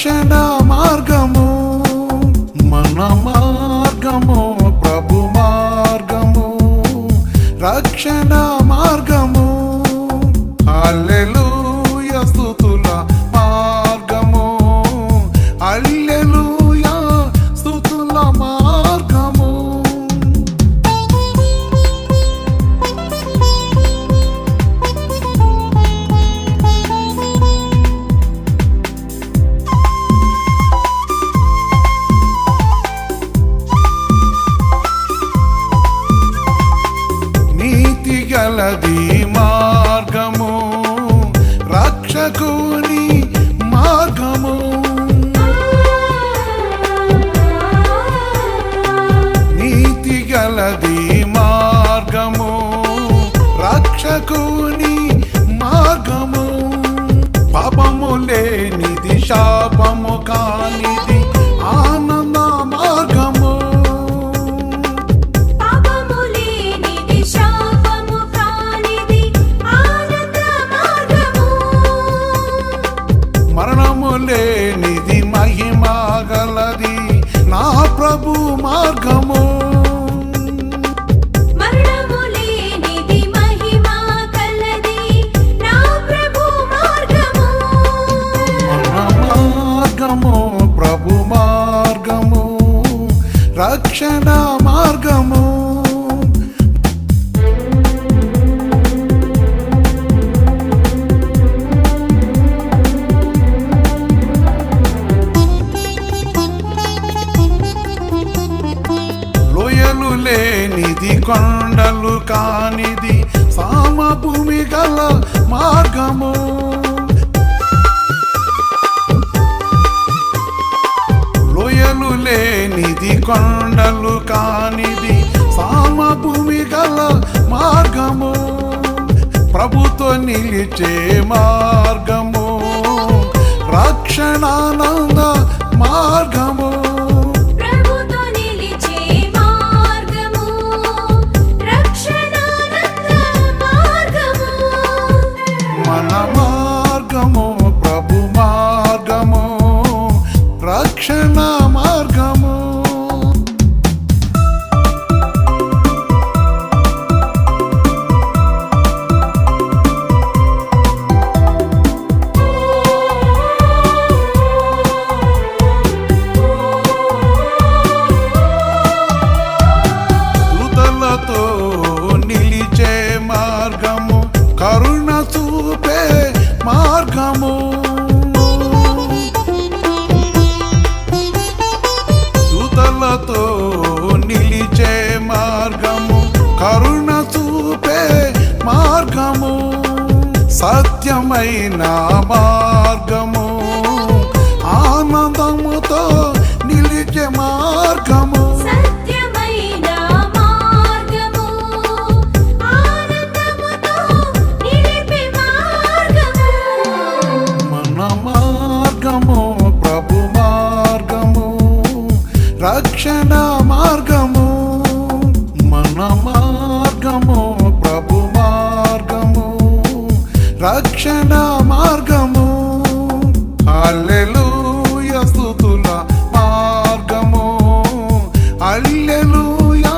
రక్షణ మార్గము మన మార్గము ప్రభు మార్గము రక్షణ మార్గము హల్లెలూయా స్తుతుల మార్గము హల్లెలూయా స్తుతుల మార్గము గలది మార్గము రక్షకుని మార్గము నీతి గలది మార్గము రక్షకుని మార్గము పాపము లేనిది శాపము కానిది ఆనంద మార్గము లేనిది మహిమా గలది నా ప్రభు మార్గము మరణము లేనిది మహిమా గలది నా ప్రభు మార్గము మార్గము ప్రభు మార్గము రక్షణ మార్గము లేనిది కొండలు కానిది సమభూమి గల మార్గము లోయలు లేనిది కొండలు కానిది సమభూమి గల మార్గము ప్రభుతో నిలిచే మార్గము రక్షణానంద మార్గము మన మార్గము ప్రభు మార్గము రక్షణ మార్గము దూతలతో నిలిచే మార్గము కరుణ చూపే మార్గము దూతలతో నిలిచే మార్గము కరుణ చూపే మార్గము సత్యమైన మార్గము ఆనందముతో నిలిచే మార్గము మార్గము ప్రభు మార్గము రక్షణ మార్గము మన మార్గము ప్రభు మార్గము రక్షణ మార్గము హల్లెలూయా స్తుతుల మార్గము హల్లెలూయా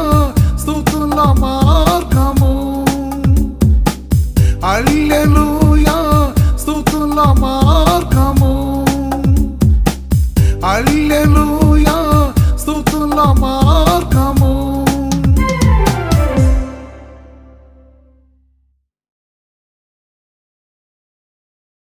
స్తుతుల మార్గము హల్లెలూయా స్తుతుల మార్గము హల్లెలూయా